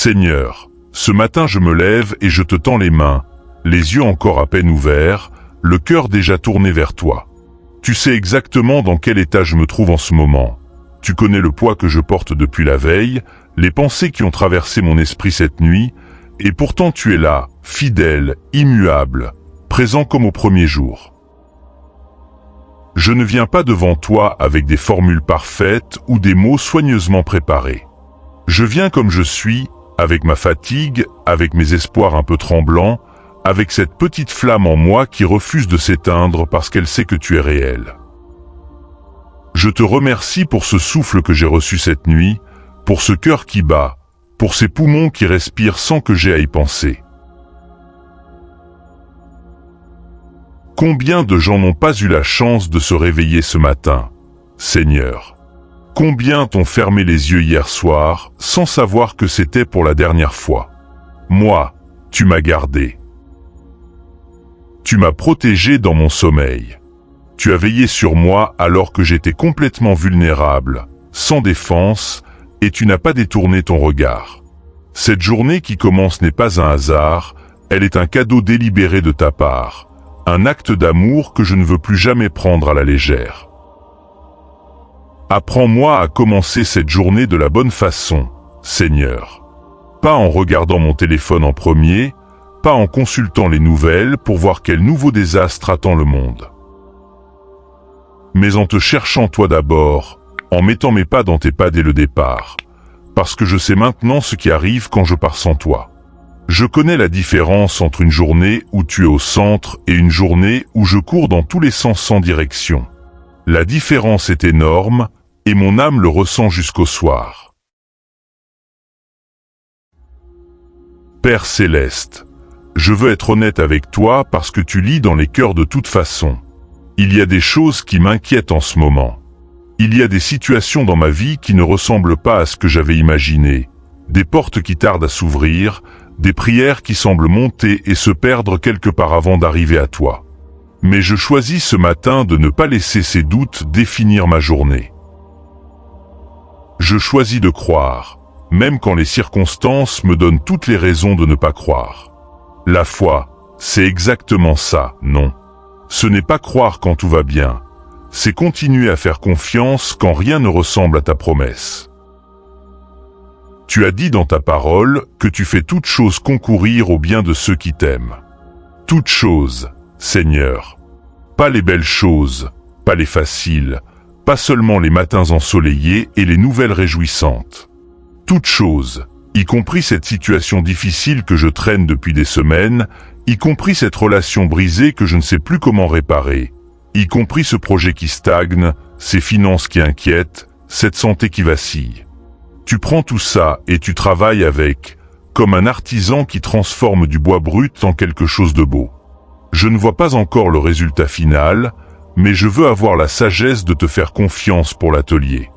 Seigneur, ce matin je me lève et je te tends les mains, les yeux encore à peine ouverts, le cœur déjà tourné vers toi. Tu sais exactement dans quel état je me trouve en ce moment. Tu connais le poids que je porte depuis la veille, les pensées qui ont traversé mon esprit cette nuit, et pourtant tu es là, fidèle, immuable, présent comme au premier jour. Je ne viens pas devant toi avec des formules parfaites ou des mots soigneusement préparés. Je viens comme je suis, avec ma fatigue, avec mes espoirs un peu tremblants, avec cette petite flamme en moi qui refuse de s'éteindre parce qu'elle sait que tu es réel. Je te remercie pour ce souffle que j'ai reçu cette nuit, pour ce cœur qui bat, pour ces poumons qui respirent sans que j'aie à y penser. Combien de gens n'ont pas eu la chance de se réveiller ce matin, Seigneur? Combien t'ont fermé les yeux hier soir, sans savoir que c'était pour la dernière fois? Moi, tu m'as gardé. Tu m'as protégé dans mon sommeil. Tu as veillé sur moi alors que j'étais complètement vulnérable, sans défense, et tu n'as pas détourné ton regard. Cette journée qui commence n'est pas un hasard, elle est un cadeau délibéré de ta part, un acte d'amour que je ne veux plus jamais prendre à la légère. Apprends-moi à commencer cette journée de la bonne façon, Seigneur. Pas en regardant mon téléphone en premier, pas en consultant les nouvelles pour voir quel nouveau désastre attend le monde. Mais en te cherchant toi d'abord, en mettant mes pas dans tes pas dès le départ, parce que je sais maintenant ce qui arrive quand je pars sans toi. Je connais la différence entre une journée où tu es au centre et une journée où je cours dans tous les sens sans direction. La différence est énorme, et mon âme le ressent jusqu'au soir. Père céleste, je veux être honnête avec toi parce que tu lis dans les cœurs de toute façon. Il y a des choses qui m'inquiètent en ce moment. Il y a des situations dans ma vie qui ne ressemblent pas à ce que j'avais imaginé, des portes qui tardent à s'ouvrir, des prières qui semblent monter et se perdre quelque part avant d'arriver à toi. Mais je choisis ce matin de ne pas laisser ces doutes définir ma journée. Je choisis de croire, même quand les circonstances me donnent toutes les raisons de ne pas croire. La foi, c'est exactement ça, non? Ce n'est pas croire quand tout va bien, c'est continuer à faire confiance quand rien ne ressemble à ta promesse. Tu as dit dans ta parole que tu fais toutes choses concourir au bien de ceux qui t'aiment. Toutes choses, Seigneur. Pas les belles choses, pas les faciles, pas seulement les matins ensoleillés et les nouvelles réjouissantes. Toutes choses, y compris cette situation difficile que je traîne depuis des semaines, y compris cette relation brisée que je ne sais plus comment réparer, y compris ce projet qui stagne, ces finances qui inquiètent, cette santé qui vacille. Tu prends tout ça et tu travailles avec, comme un artisan qui transforme du bois brut en quelque chose de beau. Je ne vois pas encore le résultat final, mais je veux avoir la sagesse de te faire confiance pour l'atelier.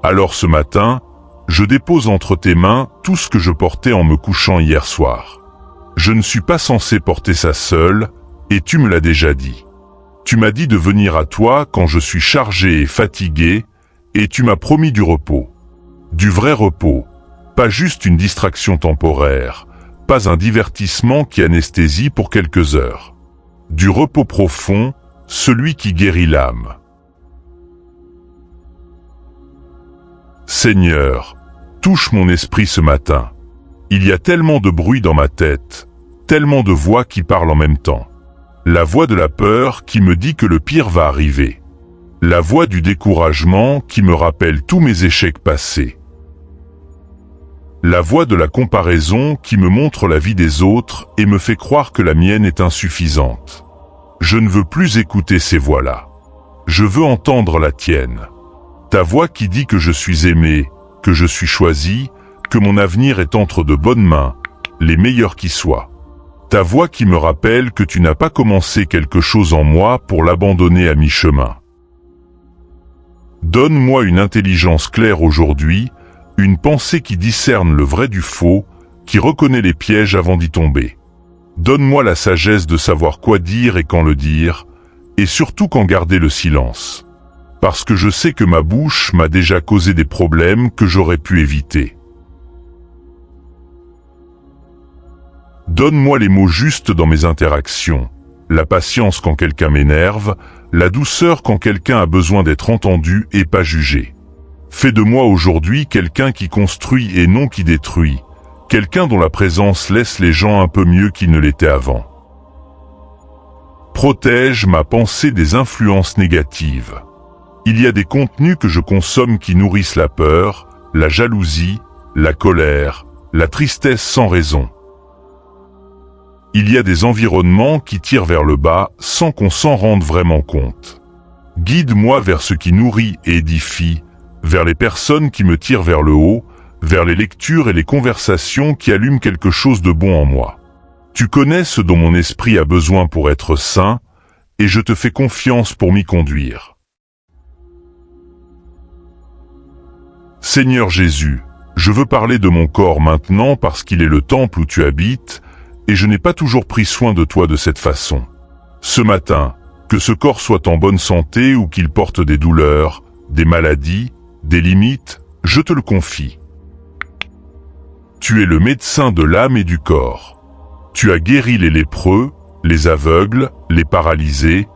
Alors ce matin, je dépose entre tes mains tout ce que je portais en me couchant hier soir. Je ne suis pas censé porter ça seul, et tu me l'as déjà dit. Tu m'as dit de venir à toi quand je suis chargé et fatigué, et tu m'as promis du repos. Du vrai repos, pas juste une distraction temporaire, pas un divertissement qui anesthésie pour quelques heures. Du repos profond, celui qui guérit l'âme. Seigneur, touche mon esprit ce matin. Il y a tellement de bruit dans ma tête, tellement de voix qui parlent en même temps. La voix de la peur qui me dit que le pire va arriver. La voix du découragement qui me rappelle tous mes échecs passés. La voix de la comparaison qui me montre la vie des autres et me fait croire que la mienne est insuffisante. Je ne veux plus écouter ces voix-là. Je veux entendre la tienne. Ta voix qui dit que je suis aimé, que je suis choisi, que mon avenir est entre de bonnes mains, les meilleures qui soient. Ta voix qui me rappelle que tu n'as pas commencé quelque chose en moi pour l'abandonner à mi-chemin. Donne-moi une intelligence claire aujourd'hui, une pensée qui discerne le vrai du faux, qui reconnaît les pièges avant d'y tomber. Donne-moi la sagesse de savoir quoi dire et quand le dire, et surtout quand garder le silence. Parce que je sais que ma bouche m'a déjà causé des problèmes que j'aurais pu éviter. Donne-moi les mots justes dans mes interactions, la patience quand quelqu'un m'énerve, la douceur quand quelqu'un a besoin d'être entendu et pas jugé. Fais de moi aujourd'hui quelqu'un qui construit et non qui détruit, quelqu'un dont la présence laisse les gens un peu mieux qu'ils ne l'étaient avant. Protège ma pensée des influences négatives. Il y a des contenus que je consomme qui nourrissent la peur, la jalousie, la colère, la tristesse sans raison. Il y a des environnements qui tirent vers le bas sans qu'on s'en rende vraiment compte. Guide-moi vers ce qui nourrit et édifie, vers les personnes qui me tirent vers le haut, vers les lectures et les conversations qui allument quelque chose de bon en moi. Tu connais ce dont mon esprit a besoin pour être sain, et je te fais confiance pour m'y conduire. Seigneur Jésus, je veux parler de mon corps maintenant parce qu'il est le temple où tu habites, et je n'ai pas toujours pris soin de toi de cette façon. Ce matin, que ce corps soit en bonne santé ou qu'il porte des douleurs, des maladies, des limites, je te le confie. Tu es le médecin de l'âme et du corps. Tu as guéri les lépreux, les aveugles, les paralysés,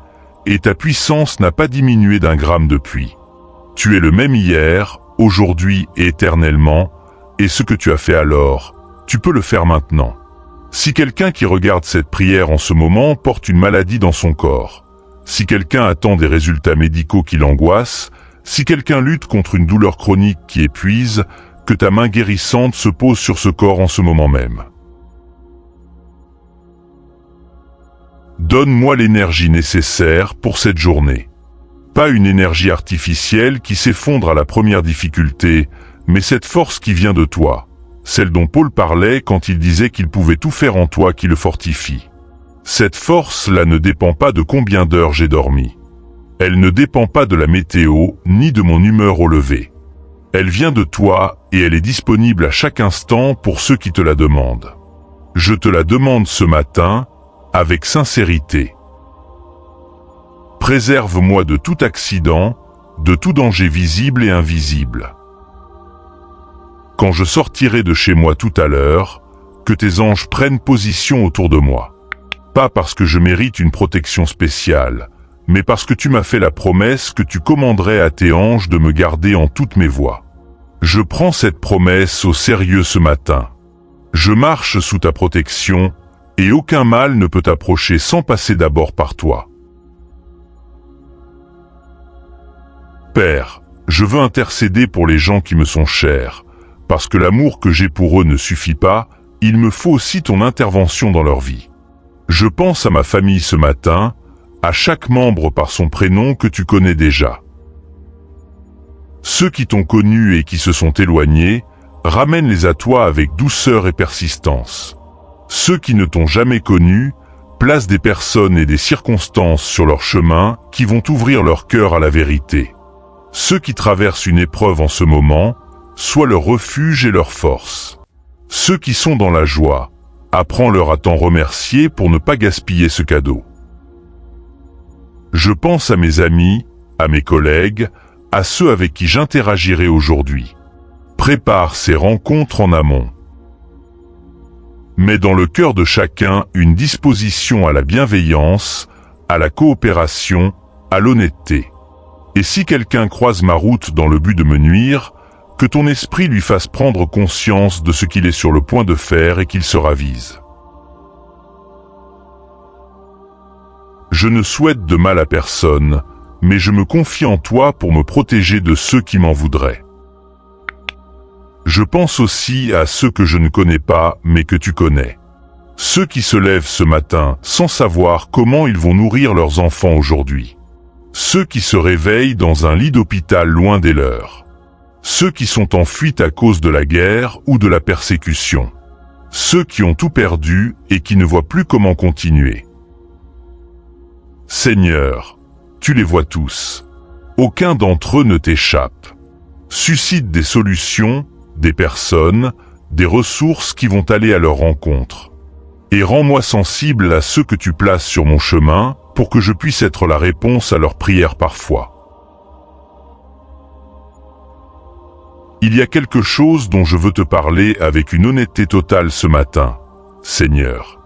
et ta puissance n'a pas diminué d'un gramme depuis. Tu es le même hier, aujourd'hui et éternellement, et ce que tu as fait alors, tu peux le faire maintenant. Si quelqu'un qui regarde cette prière en ce moment porte une maladie dans son corps, si quelqu'un attend des résultats médicaux qui l'angoissent, si quelqu'un lutte contre une douleur chronique qui épuise, que ta main guérissante se pose sur ce corps en ce moment même. Donne-moi l'énergie nécessaire pour cette journée. Pas une énergie artificielle qui s'effondre à la première difficulté, mais cette force qui vient de toi, celle dont Paul parlait quand il disait qu'il pouvait tout faire en toi qui le fortifie. Cette force-là ne dépend pas de combien d'heures j'ai dormi. Elle ne dépend pas de la météo, ni de mon humeur au lever. Elle vient de toi et elle est disponible à chaque instant pour ceux qui te la demandent. Je te la demande ce matin, avec sincérité. Préserve-moi de tout accident, de tout danger visible et invisible. Quand je sortirai de chez moi tout à l'heure, que tes anges prennent position autour de moi. Pas parce que je mérite une protection spéciale, mais parce que tu m'as fait la promesse que tu commanderais à tes anges de me garder en toutes mes voies. Je prends cette promesse au sérieux ce matin. Je marche sous ta protection, et aucun mal ne peut t'approcher sans passer d'abord par toi. Père, je veux intercéder pour les gens qui me sont chers, parce que l'amour que j'ai pour eux ne suffit pas, il me faut aussi ton intervention dans leur vie. Je pense à ma famille ce matin, à chaque membre par son prénom que tu connais déjà. Ceux qui t'ont connu et qui se sont éloignés, ramène-les à toi avec douceur et persistance. Ceux qui ne t'ont jamais connu, place des personnes et des circonstances sur leur chemin qui vont ouvrir leur cœur à la vérité. Ceux qui traversent une épreuve en ce moment, sois leur refuge et leur force. Ceux qui sont dans la joie, apprends-leur à t'en remercier pour ne pas gaspiller ce cadeau. Je pense à mes amis, à mes collègues, à ceux avec qui j'interagirai aujourd'hui. Prépare ces rencontres en amont. Mets dans le cœur de chacun une disposition à la bienveillance, à la coopération, à l'honnêteté. Et si quelqu'un croise ma route dans le but de me nuire, que ton esprit lui fasse prendre conscience de ce qu'il est sur le point de faire et qu'il se ravise. Je ne souhaite de mal à personne, mais je me confie en toi pour me protéger de ceux qui m'en voudraient. Je pense aussi à ceux que je ne connais pas, mais que tu connais. Ceux qui se lèvent ce matin sans savoir comment ils vont nourrir leurs enfants aujourd'hui. Ceux qui se réveillent dans un lit d'hôpital loin des leurs. Ceux qui sont en fuite à cause de la guerre ou de la persécution. Ceux qui ont tout perdu et qui ne voient plus comment continuer. Seigneur, tu les vois tous. Aucun d'entre eux ne t'échappe. Suscite des solutions, des personnes, des ressources qui vont aller à leur rencontre. Et rends-moi sensible à ceux que tu places sur mon chemin pour que je puisse être la réponse à leurs prières parfois. Il y a quelque chose dont je veux te parler avec une honnêteté totale ce matin. Seigneur.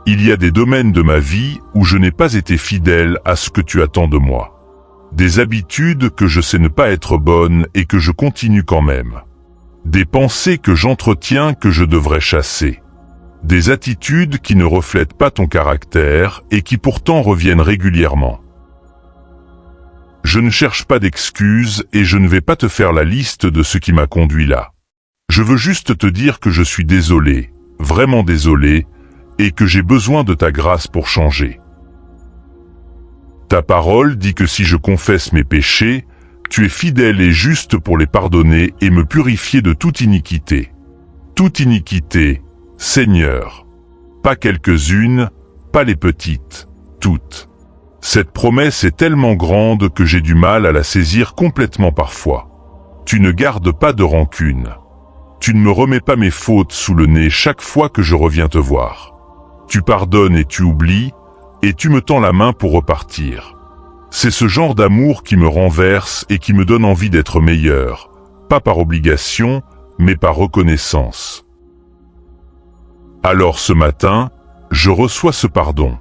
Il y a des domaines de ma vie où je n'ai pas été fidèle à ce que tu attends de moi. Des habitudes que je sais ne pas être bonnes et que je continue quand même. Des pensées que j'entretiens que je devrais chasser. Des attitudes qui ne reflètent pas ton caractère et qui pourtant reviennent régulièrement. Je ne cherche pas d'excuses et je ne vais pas te faire la liste de ce qui m'a conduit là. Je veux juste te dire que je suis désolé, vraiment désolé, et que j'ai besoin de ta grâce pour changer. Ta parole dit que si je confesse mes péchés, tu es fidèle et juste pour les pardonner et me purifier de toute iniquité. Toute iniquité, Seigneur. Pas quelques-unes, pas les petites, toutes. Cette promesse est tellement grande que j'ai du mal à la saisir complètement parfois. Tu ne gardes pas de rancune. Tu ne me remets pas mes fautes sous le nez chaque fois que je reviens te voir. Tu pardonnes et tu oublies, et tu me tends la main pour repartir. C'est ce genre d'amour qui me renverse et qui me donne envie d'être meilleur, pas par obligation, mais par reconnaissance. Alors ce matin, je reçois ce pardon.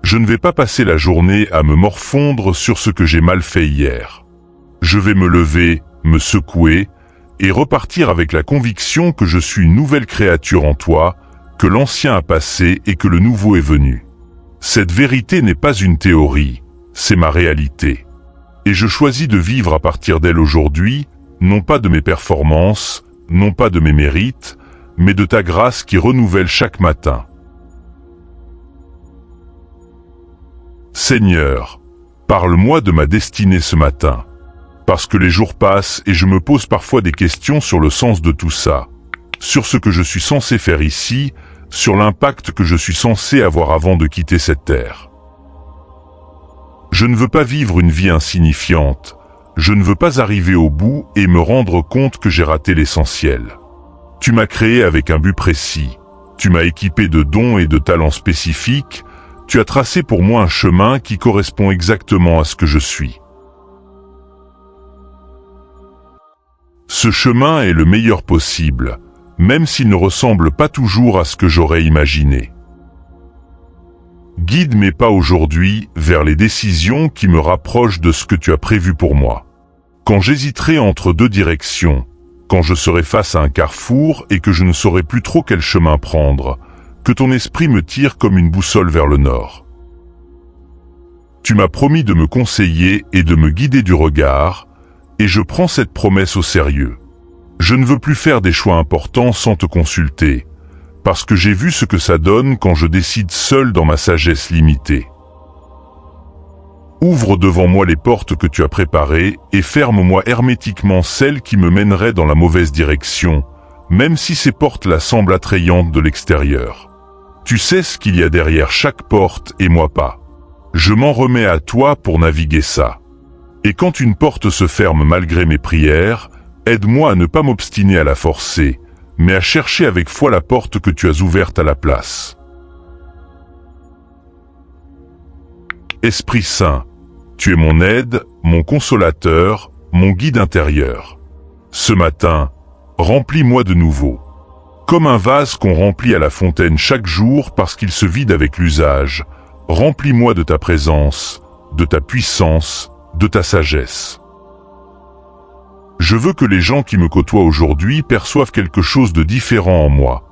Je ne vais pas passer la journée à me morfondre sur ce que j'ai mal fait hier. Je vais me lever, me secouer, et repartir avec la conviction que je suis une nouvelle créature en toi, que l'ancien a passé et que le nouveau est venu. Cette vérité n'est pas une théorie, c'est ma réalité. Et je choisis de vivre à partir d'elle aujourd'hui, non pas de mes performances, non pas de mes mérites, mais de ta grâce qui renouvelle chaque matin. Seigneur, parle-moi de ma destinée ce matin, parce que les jours passent et je me pose parfois des questions sur le sens de tout ça, sur ce que je suis censé faire ici, sur l'impact que je suis censé avoir avant de quitter cette terre. Je ne veux pas vivre une vie insignifiante, je ne veux pas arriver au bout et me rendre compte que j'ai raté l'essentiel. Tu m'as créé avec un but précis, tu m'as équipé de dons et de talents spécifiques, tu as tracé pour moi un chemin qui correspond exactement à ce que je suis. Ce chemin est le meilleur possible, même s'il ne ressemble pas toujours à ce que j'aurais imaginé. Guide mes pas aujourd'hui vers les décisions qui me rapprochent de ce que tu as prévu pour moi. Quand j'hésiterai entre deux directions, quand je serai face à un carrefour et que je ne saurai plus trop quel chemin prendre, que ton esprit me tire comme une boussole vers le nord. Tu m'as promis de me conseiller et de me guider du regard, et je prends cette promesse au sérieux. Je ne veux plus faire des choix importants sans te consulter, parce que j'ai vu ce que ça donne quand je décide seul dans ma sagesse limitée. Ouvre devant moi les portes que tu as préparées et ferme-moi hermétiquement celles qui me mèneraient dans la mauvaise direction, même si ces portes-là semblent attrayantes de l'extérieur. Tu sais ce qu'il y a derrière chaque porte et moi pas. Je m'en remets à toi pour naviguer ça. Et quand une porte se ferme malgré mes prières, aide-moi à ne pas m'obstiner à la forcer, mais à chercher avec foi la porte que tu as ouverte à la place. Esprit Saint, tu es mon aide, mon consolateur, mon guide intérieur. Ce matin, remplis-moi de nouveau. Comme un vase qu'on remplit à la fontaine chaque jour parce qu'il se vide avec l'usage, remplis-moi de ta présence, de ta puissance, de ta sagesse. Je veux que les gens qui me côtoient aujourd'hui perçoivent quelque chose de différent en moi,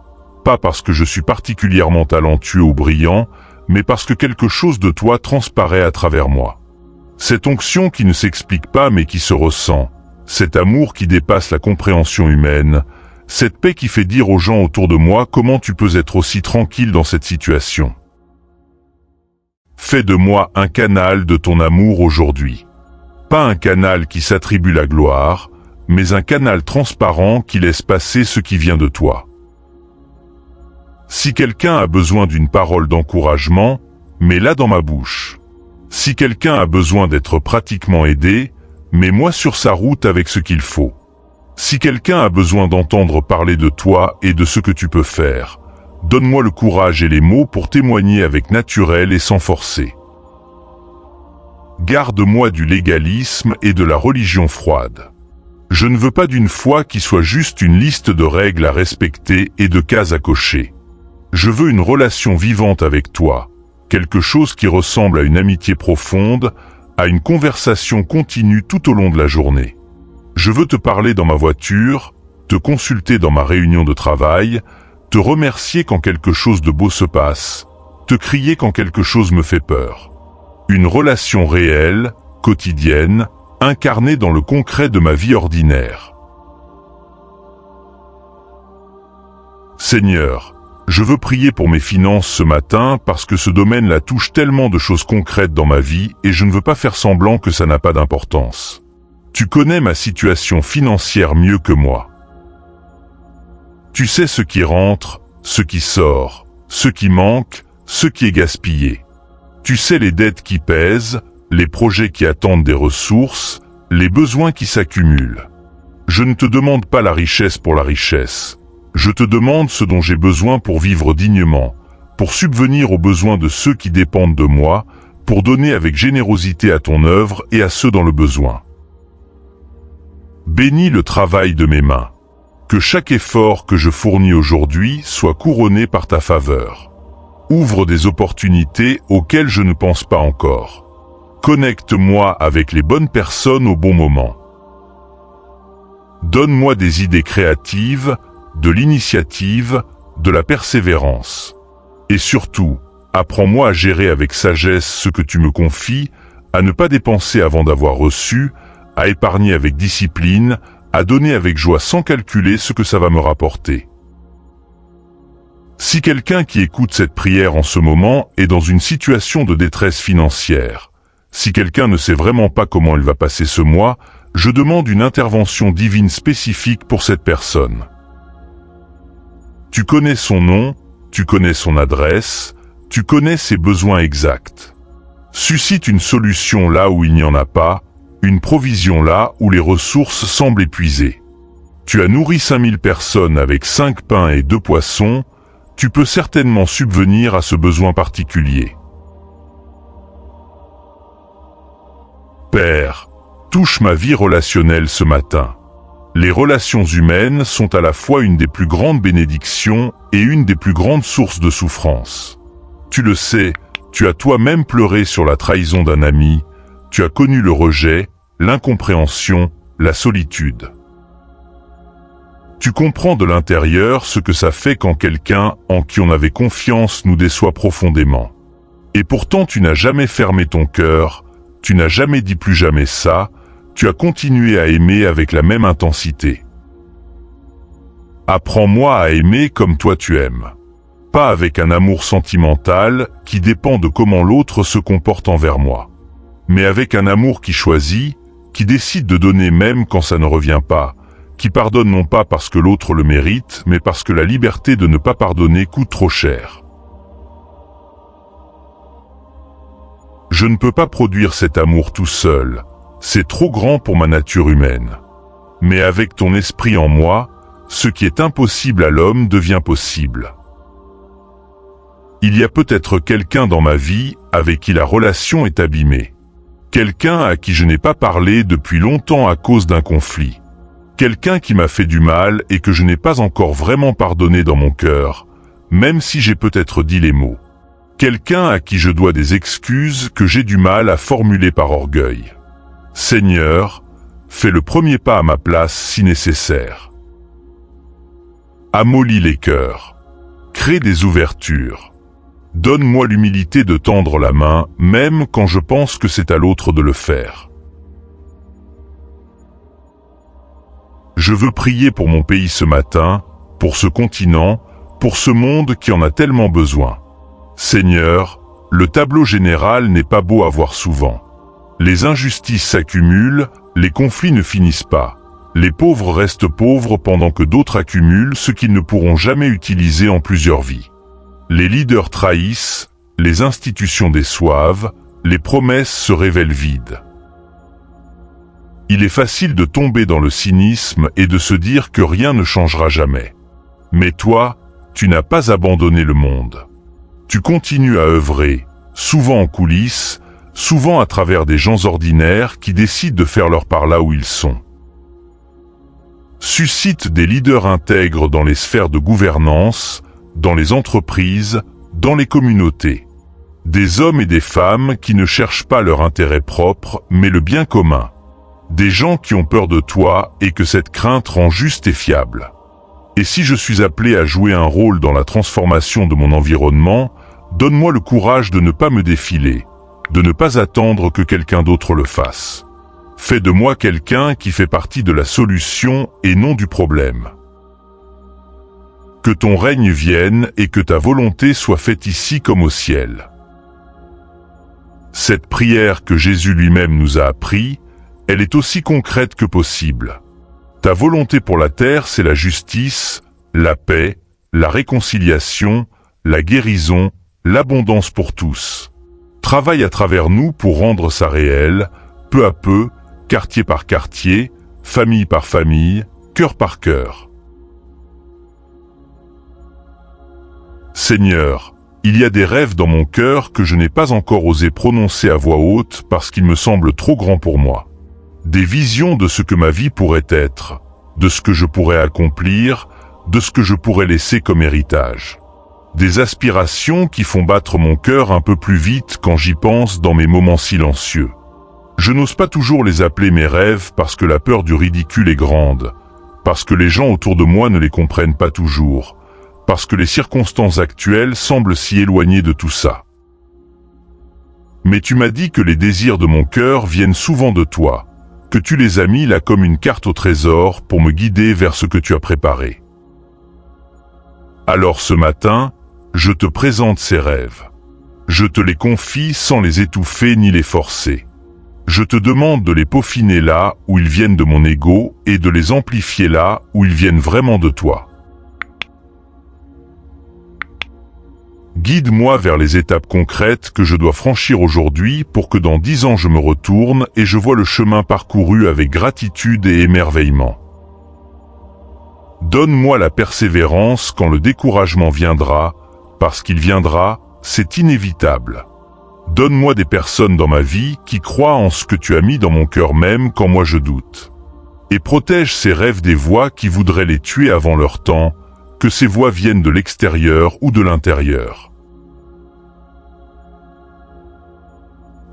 pas parce que je suis particulièrement talentueux ou brillant, mais parce que quelque chose de toi transparaît à travers moi. Cette onction qui ne s'explique pas mais qui se ressent, cet amour qui dépasse la compréhension humaine, cette paix qui fait dire aux gens autour de moi comment tu peux être aussi tranquille dans cette situation. Fais de moi un canal de ton amour aujourd'hui. Pas un canal qui s'attribue la gloire, mais un canal transparent qui laisse passer ce qui vient de toi. Si quelqu'un a besoin d'une parole d'encouragement, mets-la dans ma bouche. Si quelqu'un a besoin d'être pratiquement aidé, mets-moi sur sa route avec ce qu'il faut. Si quelqu'un a besoin d'entendre parler de toi et de ce que tu peux faire, donne-moi le courage et les mots pour témoigner avec naturel et sans forcer. Garde-moi du légalisme et de la religion froide. Je ne veux pas d'une foi qui soit juste une liste de règles à respecter et de cases à cocher. Je veux une relation vivante avec toi, quelque chose qui ressemble à une amitié profonde, à une conversation continue tout au long de la journée. Je veux te parler dans ma voiture, te consulter dans ma réunion de travail, te remercier quand quelque chose de beau se passe, te crier quand quelque chose me fait peur. Une relation réelle, quotidienne, incarnée dans le concret de ma vie ordinaire. Seigneur, je veux prier pour mes finances ce matin parce que ce domaine-là touche tellement de choses concrètes dans ma vie et je ne veux pas faire semblant que ça n'a pas d'importance. Tu connais ma situation financière mieux que moi. Tu sais ce qui rentre, ce qui sort, ce qui manque, ce qui est gaspillé. Tu sais les dettes qui pèsent, les projets qui attendent des ressources, les besoins qui s'accumulent. Je ne te demande pas la richesse pour la richesse. Je te demande ce dont j'ai besoin pour vivre dignement, pour subvenir aux besoins de ceux qui dépendent de moi, pour donner avec générosité à ton œuvre et à ceux dans le besoin. Bénis le travail de mes mains. Que chaque effort que je fournis aujourd'hui soit couronné par ta faveur. Ouvre des opportunités auxquelles je ne pense pas encore. Connecte-moi avec les bonnes personnes au bon moment. Donne-moi des idées créatives, de l'initiative, de la persévérance. Et surtout, apprends-moi à gérer avec sagesse ce que tu me confies, à ne pas dépenser avant d'avoir reçu, à épargner avec discipline, à donner avec joie sans calculer ce que ça va me rapporter. Si quelqu'un qui écoute cette prière en ce moment est dans une situation de détresse financière, si quelqu'un ne sait vraiment pas comment il va passer ce mois, je demande une intervention divine spécifique pour cette personne. Tu connais son nom, tu connais son adresse, tu connais ses besoins exacts. Suscite une solution là où il n'y en a pas, une provision là où les ressources semblent épuisées. Tu as nourri 5000 personnes avec 5 pains et 2 poissons, tu peux certainement subvenir à ce besoin particulier. Père, touche ma vie relationnelle ce matin. Les relations humaines sont à la fois une des plus grandes bénédictions et une des plus grandes sources de souffrance. Tu le sais, tu as toi-même pleuré sur la trahison d'un ami, tu as connu le rejet, l'incompréhension, la solitude. Tu comprends de l'intérieur ce que ça fait quand quelqu'un en qui on avait confiance nous déçoit profondément. Et pourtant tu n'as jamais fermé ton cœur, tu n'as jamais dit plus jamais ça, tu as continué à aimer avec la même intensité. Apprends-moi à aimer comme toi tu aimes. Pas avec un amour sentimental qui dépend de comment l'autre se comporte envers moi. Mais avec un amour qui choisit, qui décide de donner même quand ça ne revient pas, qui pardonne non pas parce que l'autre le mérite, mais parce que la liberté de ne pas pardonner coûte trop cher. Je ne peux pas produire cet amour tout seul, c'est trop grand pour ma nature humaine. Mais avec ton esprit en moi, ce qui est impossible à l'homme devient possible. Il y a peut-être quelqu'un dans ma vie avec qui la relation est abîmée. Quelqu'un à qui je n'ai pas parlé depuis longtemps à cause d'un conflit. Quelqu'un qui m'a fait du mal et que je n'ai pas encore vraiment pardonné dans mon cœur, même si j'ai peut-être dit les mots. Quelqu'un à qui je dois des excuses que j'ai du mal à formuler par orgueil. Seigneur, fais le premier pas à ma place si nécessaire. Amollis les cœurs. Crée des ouvertures. Donne-moi l'humilité de tendre la main, même quand je pense que c'est à l'autre de le faire. Je veux prier pour mon pays ce matin, pour ce continent, pour ce monde qui en a tellement besoin. Seigneur, le tableau général n'est pas beau à voir souvent. Les injustices s'accumulent, les conflits ne finissent pas. Les pauvres restent pauvres pendant que d'autres accumulent ce qu'ils ne pourront jamais utiliser en plusieurs vies. Les leaders trahissent, les institutions déçoivent, les promesses se révèlent vides. Il est facile de tomber dans le cynisme et de se dire que rien ne changera jamais. Mais toi, tu n'as pas abandonné le monde. Tu continues à œuvrer, souvent en coulisses, souvent à travers des gens ordinaires qui décident de faire leur part là où ils sont. Suscite des leaders intègres dans les sphères de gouvernance, dans les entreprises, dans les communautés. Des hommes et des femmes qui ne cherchent pas leur intérêt propre, mais le bien commun. Des gens qui ont peur de toi et que cette crainte rend juste et fiable. Et si je suis appelé à jouer un rôle dans la transformation de mon environnement, donne-moi le courage de ne pas me défiler, de ne pas attendre que quelqu'un d'autre le fasse. Fais de moi quelqu'un qui fait partie de la solution et non du problème. Que ton règne vienne et que ta volonté soit faite ici comme au ciel. Cette prière que Jésus lui-même nous a appris, elle est aussi concrète que possible. Ta volonté pour la terre, c'est la justice, la paix, la réconciliation, la guérison, l'abondance pour tous. Travaille à travers nous pour rendre ça réel, peu à peu, quartier par quartier, famille par famille, cœur par cœur. Seigneur, il y a des rêves dans mon cœur que je n'ai pas encore osé prononcer à voix haute parce qu'ils me semblent trop grands pour moi. Des visions de ce que ma vie pourrait être, de ce que je pourrais accomplir, de ce que je pourrais laisser comme héritage. Des aspirations qui font battre mon cœur un peu plus vite quand j'y pense dans mes moments silencieux. Je n'ose pas toujours les appeler mes rêves parce que la peur du ridicule est grande, parce que les gens autour de moi ne les comprennent pas toujours, parce que les circonstances actuelles semblent si éloignées de tout ça. Mais tu m'as dit que les désirs de mon cœur viennent souvent de toi, que tu les as mis là comme une carte au trésor pour me guider vers ce que tu as préparé. Alors ce matin, je te présente ces rêves. Je te les confie sans les étouffer ni les forcer. Je te demande de les peaufiner là où ils viennent de mon ego et de les amplifier là où ils viennent vraiment de toi. Guide-moi vers les étapes concrètes que je dois franchir aujourd'hui pour que dans 10 ans je me retourne et je vois le chemin parcouru avec gratitude et émerveillement. Donne-moi la persévérance quand le découragement viendra, parce qu'il viendra, c'est inévitable. Donne-moi des personnes dans ma vie qui croient en ce que tu as mis dans mon cœur même quand moi je doute. Et protège ces rêves des voix qui voudraient les tuer avant leur temps, que ces voix viennent de l'extérieur ou de l'intérieur.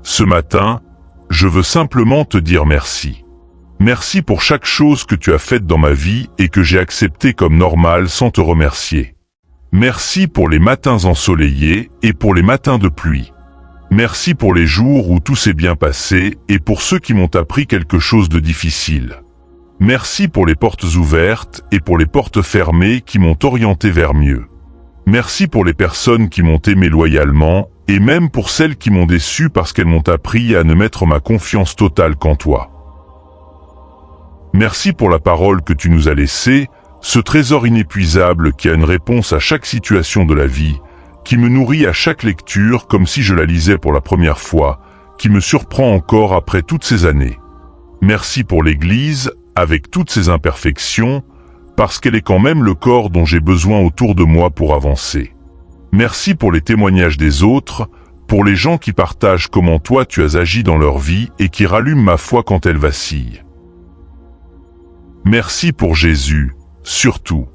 Ce matin, je veux simplement te dire merci. Merci pour chaque chose que tu as faite dans ma vie et que j'ai acceptée comme normale sans te remercier. Merci pour les matins ensoleillés et pour les matins de pluie. Merci pour les jours où tout s'est bien passé et pour ceux qui m'ont appris quelque chose de difficile. Merci pour les portes ouvertes et pour les portes fermées qui m'ont orienté vers mieux. Merci pour les personnes qui m'ont aimé loyalement et même pour celles qui m'ont déçu parce qu'elles m'ont appris à ne mettre ma confiance totale qu'en toi. Merci pour la parole que tu nous as laissée, ce trésor inépuisable qui a une réponse à chaque situation de la vie, qui me nourrit à chaque lecture comme si je la lisais pour la première fois, qui me surprend encore après toutes ces années. Merci pour l'Église, avec toutes ses imperfections, parce qu'elle est quand même le corps dont j'ai besoin autour de moi pour avancer. Merci pour les témoignages des autres, pour les gens qui partagent comment toi tu as agi dans leur vie et qui rallument ma foi quand elle vacille. Merci pour Jésus, surtout.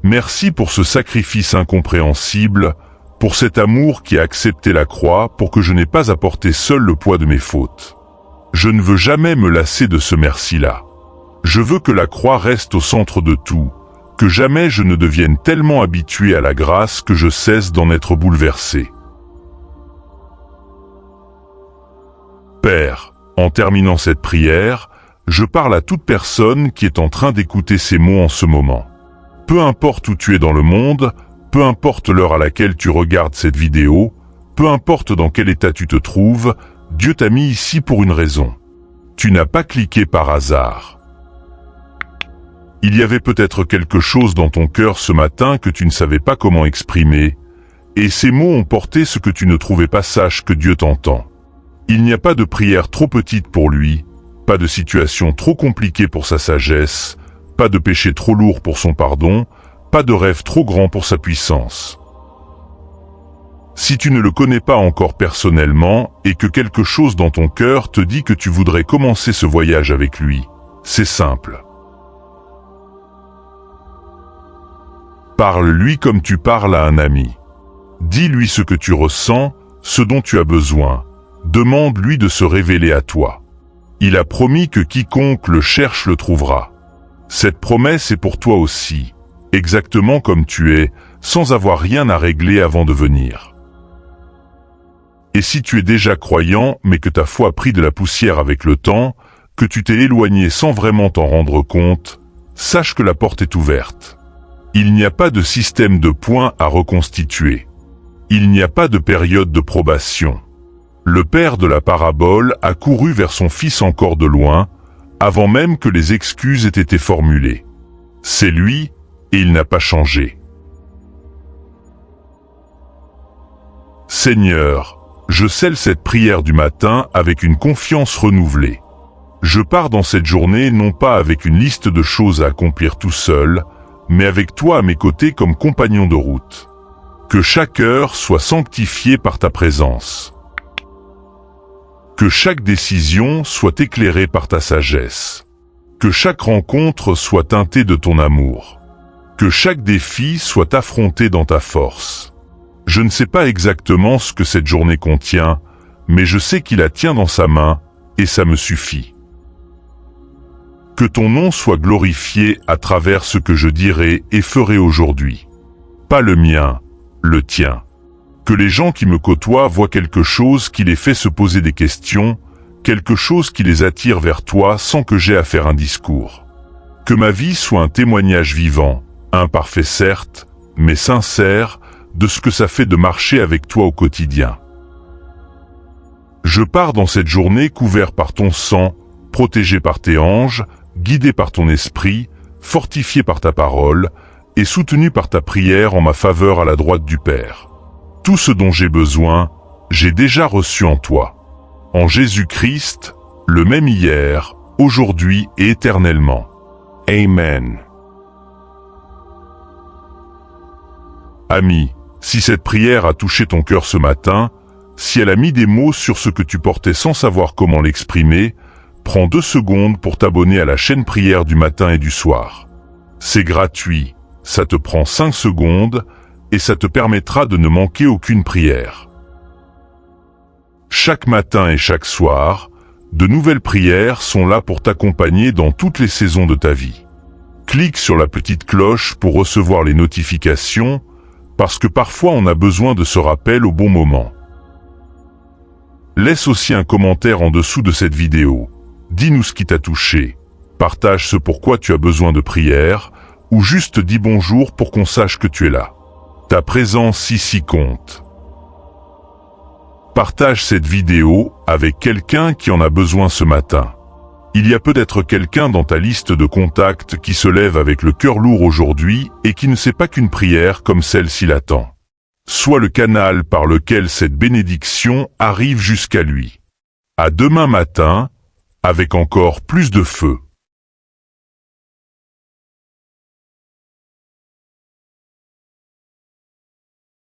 Merci pour ce sacrifice incompréhensible, pour cet amour qui a accepté la croix pour que je n'ai pas à porter seul le poids de mes fautes. Je ne veux jamais me lasser de ce merci-là. Je veux que la croix reste au centre de tout, que jamais je ne devienne tellement habitué à la grâce que je cesse d'en être bouleversé. Père, en terminant cette prière, je parle à toute personne qui est en train d'écouter ces mots en ce moment. Peu importe où tu es dans le monde, peu importe l'heure à laquelle tu regardes cette vidéo, peu importe dans quel état tu te trouves, Dieu t'a mis ici pour une raison. Tu n'as pas cliqué par hasard. Il y avait peut-être quelque chose dans ton cœur ce matin que tu ne savais pas comment exprimer, et ces mots ont porté ce que tu ne trouvais pas. Sache que Dieu t'entend. Il n'y a pas de prière trop petite pour lui, pas de situation trop compliquée pour sa sagesse, pas de péché trop lourd pour son pardon, pas de rêve trop grand pour sa puissance. Si tu ne le connais pas encore personnellement et que quelque chose dans ton cœur te dit que tu voudrais commencer ce voyage avec lui, c'est simple. Parle-lui comme tu parles à un ami. Dis-lui ce que tu ressens, ce dont tu as besoin. Demande-lui de se révéler à toi. Il a promis que quiconque le cherche le trouvera. Cette promesse est pour toi aussi, exactement comme tu es, sans avoir rien à régler avant de venir. Et si tu es déjà croyant, mais que ta foi a pris de la poussière avec le temps, que tu t'es éloigné sans vraiment t'en rendre compte, sache que la porte est ouverte. Il n'y a pas de système de points à reconstituer. Il n'y a pas de période de probation. Le père de la parabole a couru vers son fils encore de loin, avant même que les excuses aient été formulées. C'est lui, et il n'a pas changé. Seigneur, je scelle cette prière du matin avec une confiance renouvelée. Je pars dans cette journée non pas avec une liste de choses à accomplir tout seul, mais avec toi à mes côtés comme compagnon de route. Que chaque heure soit sanctifiée par ta présence. Que chaque décision soit éclairée par ta sagesse. Que chaque rencontre soit teintée de ton amour. Que chaque défi soit affronté dans ta force. Je ne sais pas exactement ce que cette journée contient, mais je sais qu'il la tient dans sa main, et ça me suffit. Que ton nom soit glorifié à travers ce que je dirai et ferai aujourd'hui. Pas le mien, le tien. Que les gens qui me côtoient voient quelque chose qui les fait se poser des questions, quelque chose qui les attire vers toi sans que j'aie à faire un discours. Que ma vie soit un témoignage vivant, imparfait certes, mais sincère, de ce que ça fait de marcher avec toi au quotidien. Je pars dans cette journée couvert par ton sang, protégé par tes anges, guidé par ton esprit, fortifié par ta parole, et soutenu par ta prière en ma faveur à la droite du Père. Tout ce dont j'ai besoin, j'ai déjà reçu en toi. En Jésus-Christ, le même hier, aujourd'hui et éternellement. Amen. Ami, si cette prière a touché ton cœur ce matin, si elle a mis des mots sur ce que tu portais sans savoir comment l'exprimer, prends 2 secondes pour t'abonner à la chaîne prière du matin et du soir. C'est gratuit, ça te prend 5 secondes et ça te permettra de ne manquer aucune prière. Chaque matin et chaque soir, de nouvelles prières sont là pour t'accompagner dans toutes les saisons de ta vie. Clique sur la petite cloche pour recevoir les notifications, parce que parfois on a besoin de ce rappel au bon moment. Laisse aussi un commentaire en dessous de cette vidéo. Dis-nous ce qui t'a touché, partage ce pourquoi tu as besoin de prière, ou juste dis bonjour pour qu'on sache que tu es là. Ta présence ici compte. Partage cette vidéo avec quelqu'un qui en a besoin ce matin. Il y a peut-être quelqu'un dans ta liste de contacts qui se lève avec le cœur lourd aujourd'hui et qui ne sait pas qu'une prière comme celle-ci l'attend. Sois le canal par lequel cette bénédiction arrive jusqu'à lui. À demain matin, avec encore plus de feu.